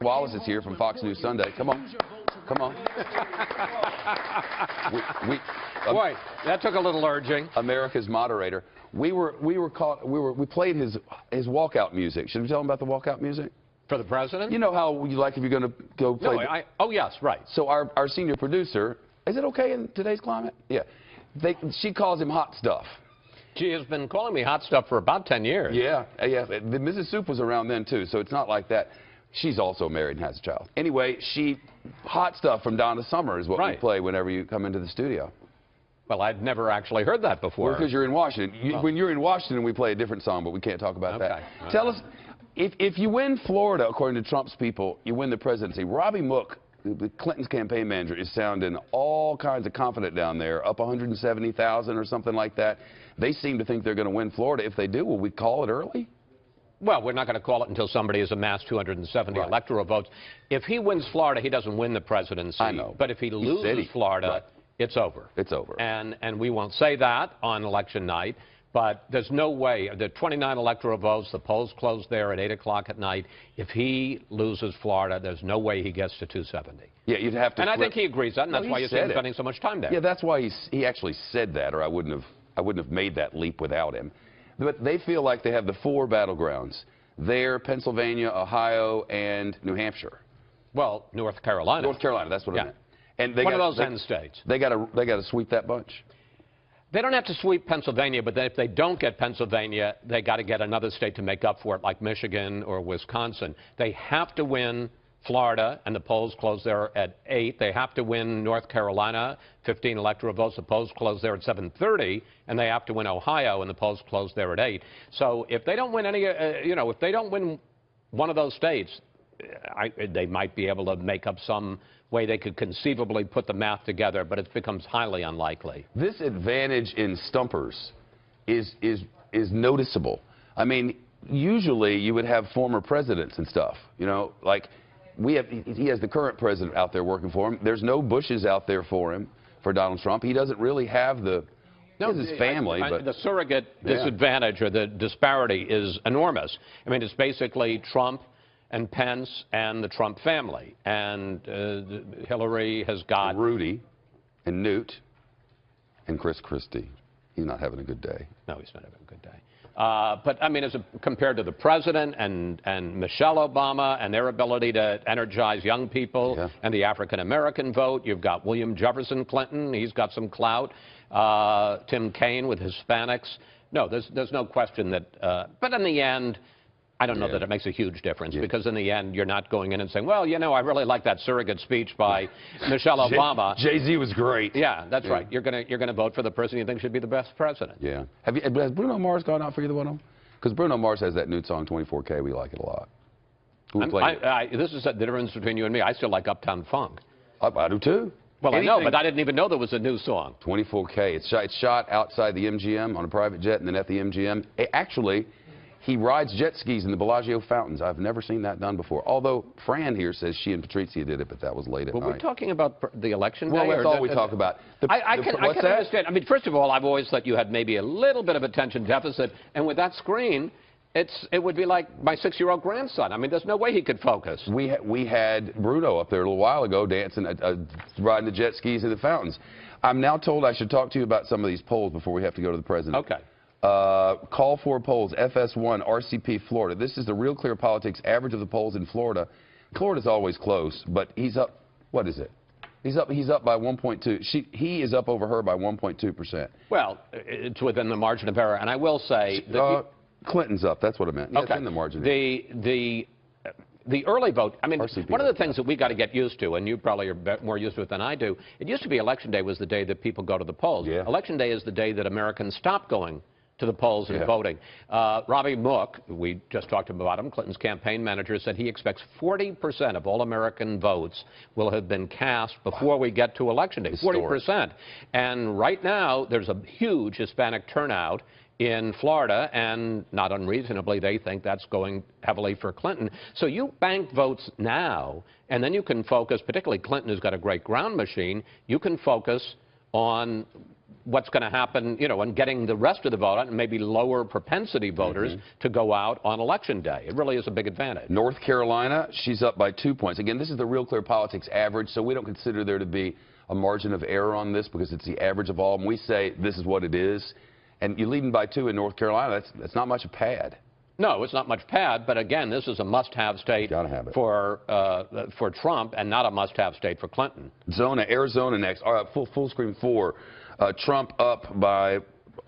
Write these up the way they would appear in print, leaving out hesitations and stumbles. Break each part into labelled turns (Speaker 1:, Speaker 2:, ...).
Speaker 1: Wallace is here from Fox News Sunday. Come on. Come on.
Speaker 2: Boy, that took a little urging.
Speaker 1: America's moderator. We played his walkout music. Should we tell him about the walkout music?
Speaker 2: For the president?
Speaker 1: You know how you like if you're going to go play.
Speaker 2: No, oh, yes, right.
Speaker 1: So our senior producer, is it okay in today's climate? Yeah. She calls him hot stuff.
Speaker 2: She has been calling me hot stuff for about 10 years.
Speaker 1: Yeah, yeah. Mrs. Soup was around then, too, so it's not like that. She's also married and has a child. Anyway, hot stuff from Donna Summer is what we play whenever you come into the studio.
Speaker 2: Well, I'd never actually heard that before.
Speaker 1: Well, because you're in Washington. When you're in Washington, we play a different song, but we can't talk about that. Tell us, if you win Florida, according to Trump's people, you win the presidency. Robbie Mook, Clinton's campaign manager, is sounding all kinds of confident down there, up 170,000 or something like that. They seem to think they're going to win Florida. If they do, will we call it early?
Speaker 2: Well, we're not going to call it until somebody has amassed 270 electoral votes. If he wins Florida, he doesn't win the presidency.
Speaker 1: I know.
Speaker 2: But if he loses Florida, it's over.
Speaker 1: It's over.
Speaker 2: And we won't say that on election night. But there's no way. The 29 electoral votes, the polls close there at 8 o'clock at night. If he loses Florida, there's no way he gets to 270.
Speaker 1: Yeah, you'd have to.
Speaker 2: And I think he agrees that, and that's why he's spending so much time there.
Speaker 1: Yeah, that's why he actually said that, or I wouldn't have made that leap without him. But they feel like they have the 4 battlegrounds there: Pennsylvania, Ohio, and New Hampshire.
Speaker 2: Well, North Carolina.
Speaker 1: North Carolina, that's what I meant. And
Speaker 2: one of those end states.
Speaker 1: They got to sweep that bunch.
Speaker 2: They don't have to sweep Pennsylvania, but if they don't get Pennsylvania, they got to get another state to make up for it, like Michigan or Wisconsin. They have to win Florida, and the polls close there at 8. They have to win North Carolina, 15 electoral votes. The polls close there at 7:30, and they have to win Ohio, and the polls close there at 8. So if they don't win any, if they don't win one of those states, they might be able to make up some way they could conceivably put the math together, but it becomes highly unlikely. This
Speaker 1: advantage in stumpers is noticeable. I mean, usually you would have former presidents and stuff, like he has the current president out there working for him. There's no Bushes out there for him, for Donald Trump. He doesn't really have his family. But
Speaker 2: the surrogate disadvantage or the disparity is enormous. I mean, it's basically Trump and Pence and the Trump family. And Hillary has got
Speaker 1: Rudy and Newt and Chris Christie. He's not having a good day.
Speaker 2: No, he's not having a good day. But, I mean, compared to the president and Michelle Obama and their ability to energize young people and the African-American vote, you've got William Jefferson Clinton. He's got some clout. Tim Kaine with Hispanics. No, there's no question that but in the end, I don't know that it makes a huge difference because in the end, you're not going in and saying, well, I really like that surrogate speech by Michelle Obama.
Speaker 1: Jay-Z was great.
Speaker 2: Yeah, that's right. You're gonna vote for the person you think should be the best president.
Speaker 1: Yeah. Has Bruno Mars gone out for either one of them? Because Bruno Mars has that new song, 24K. We like it a lot.
Speaker 2: This is the difference between you and me. I still like Uptown Funk.
Speaker 1: I do too.
Speaker 2: Well, I know, but I didn't even know there was a new song.
Speaker 1: 24K. It's shot outside the MGM on a private jet and then at the MGM. Actually, he rides jet skis in the Bellagio fountains. I've never seen that done before. Although Fran here says she and Patrizia did it, but that was late at night.
Speaker 2: Well, we're talking about the election day?
Speaker 1: Well, that's all we talk about.
Speaker 2: I can understand. I mean, first of all, I've always thought you had maybe a little bit of attention deficit, and with that screen, it would be like my 6-year-old grandson. I mean, there's no way he could focus.
Speaker 1: We had Bruno up there a little while ago dancing, riding the jet skis in the fountains. I'm now told I should talk to you about some of these polls before we have to go to the president.
Speaker 2: Okay.
Speaker 1: Call for polls, FS1, RCP, Florida. This is the Real Clear Politics average of the polls in Florida. Florida's always close, but he's up, what is it? He's up by 1.2. He is up over her by 1.2%.
Speaker 2: Well, it's within the margin of error, and I will say that
Speaker 1: Clinton's up. That's what I meant.
Speaker 2: Okay.
Speaker 1: It's in the margin.
Speaker 2: The early vote, I mean,
Speaker 1: RCP
Speaker 2: one of the things that we got to get used to, and you probably are more used to it than I do, it used to be Election Day was the day that people go to the polls.
Speaker 1: Yeah.
Speaker 2: Election Day is the day that Americans stop going to the polls and voting. Robbie Mook, we just talked about him, Clinton's campaign manager, said he expects 40% of all American votes will have been cast before we get to Election Day. 40%. And right now, there's a huge Hispanic turnout in Florida, and not unreasonably, they think that's going heavily for Clinton. So you bank votes now, and then you can focus, particularly Clinton, who's got a great ground machine, you can focus on what's going to happen, you know, and getting the rest of the vote out and maybe lower propensity voters to go out on Election Day. It really is a big advantage.
Speaker 1: North Carolina, she's up by 2 points. Again, this is the Real Clear Politics average, so we don't consider there to be a margin of error on this because it's the average of all of them. We say this is what it is, and you're leading by 2 in North Carolina. That's not much a pad.
Speaker 2: No, it's not much pad, but again, this is a must-have state for Trump and not a must-have state for Clinton.
Speaker 1: Arizona next. All right, full screen 4. Trump up by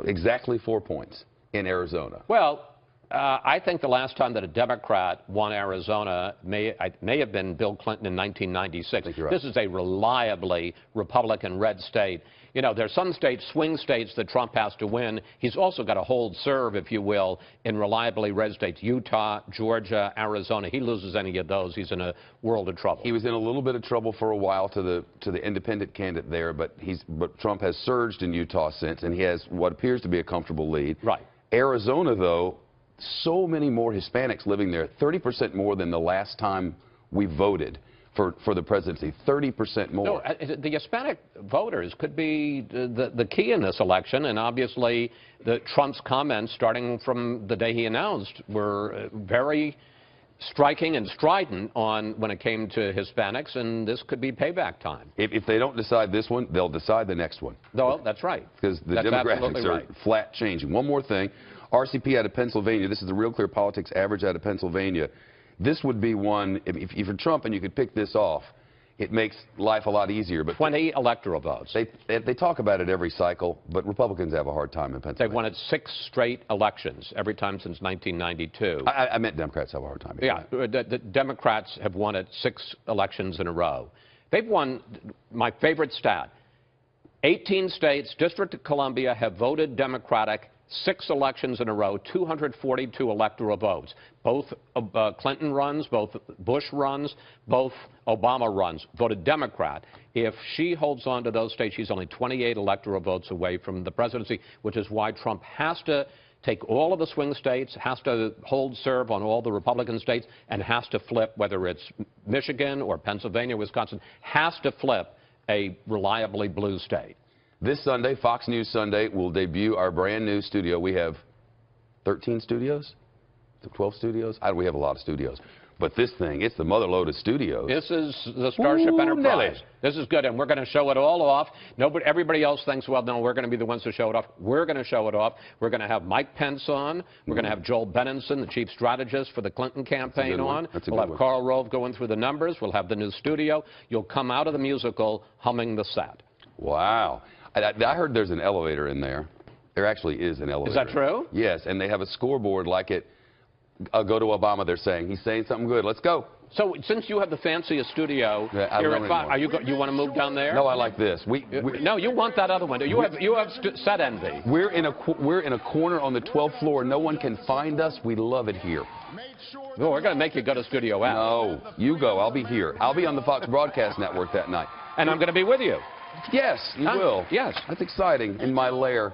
Speaker 1: exactly 4 points in Arizona.
Speaker 2: Well, I think the last time that a Democrat won Arizona may have been Bill Clinton in 1996.
Speaker 1: Right.
Speaker 2: This is a reliably Republican red state. You know, there's some states, swing states, that Trump has to win. He's also got to hold serve, if you will, in reliably red states. Utah, Georgia, Arizona. He loses any of those, he's in a world of trouble.
Speaker 1: He was in a little bit of trouble for a while to the independent candidate there, but Trump has surged in Utah since, and he has what appears to be a comfortable lead.
Speaker 2: Right.
Speaker 1: Arizona, though, so many more Hispanics living there, 30% more than the last time we voted for the presidency, 30% more.
Speaker 2: No, the Hispanic voters could be the key in this election, and obviously Trump's comments, starting from the day he announced, were very striking and strident on when it came to Hispanics, and this could be payback time.
Speaker 1: If they don't decide this one, they'll decide the next one.
Speaker 2: No, that's right.
Speaker 1: Because the demographics are flat changing. One more thing. RCP out of Pennsylvania. This is the Real Clear Politics average out of Pennsylvania. This would be one, if you're Trump and you could pick this off, it makes life a lot easier. But
Speaker 2: 20 electoral votes.
Speaker 1: They talk about it every cycle, but Republicans have a hard time in Pennsylvania.
Speaker 2: They've won it 6 straight elections, every time since 1992.
Speaker 1: I meant Democrats have a hard time.
Speaker 2: Yeah, the Democrats have won it 6 elections in a row. They've won, my favorite stat, 18 states, District of Columbia, have voted Democratic 6 elections in a row, 242 electoral votes. Both Clinton runs, both Bush runs, both Obama runs, voted Democrat. If she holds on to those states, she's only 28 electoral votes away from the presidency, which is why Trump has to take all of the swing states, has to hold serve on all the Republican states, and has to flip, whether it's Michigan or Pennsylvania, Wisconsin, has to flip a reliably blue state.
Speaker 1: This Sunday, Fox News Sunday, will debut our brand new studio. We have 13 studios? 12 studios? We have a lot of studios. But this thing, it's the mother load of studios.
Speaker 2: This is the Starship Enterprise. This is good, and we're going to show it all off. Everybody else thinks, well, no, we're going to be the ones to show it off. We're going to show it off. We're going to have Mike Pence on. We're going to have Joel Benenson, the chief strategist for the Clinton campaign, on. We'll have Karl Rove going through the numbers. We'll have the new studio. You'll come out of the musical humming the set.
Speaker 1: Wow. I heard there's an elevator in there. There actually is an elevator.
Speaker 2: Is that true?
Speaker 1: Yes, and they have a scoreboard like it. Go to Obama, they're saying. He's saying something good. Let's go.
Speaker 2: So since you have the fanciest studio here at Fox, you want to move down there?
Speaker 1: No, I like this.
Speaker 2: No, you want that other one. You have set envy.
Speaker 1: We're in a corner on the 12th floor. No one can find us. We love it here.
Speaker 2: No, we're going to make you go to Studio F.
Speaker 1: No, you go. I'll be here. I'll be on the Fox Broadcast Network that night.
Speaker 2: And I'm going to be with you.
Speaker 1: Yes, you will.
Speaker 2: Yes.
Speaker 1: That's exciting in my lair.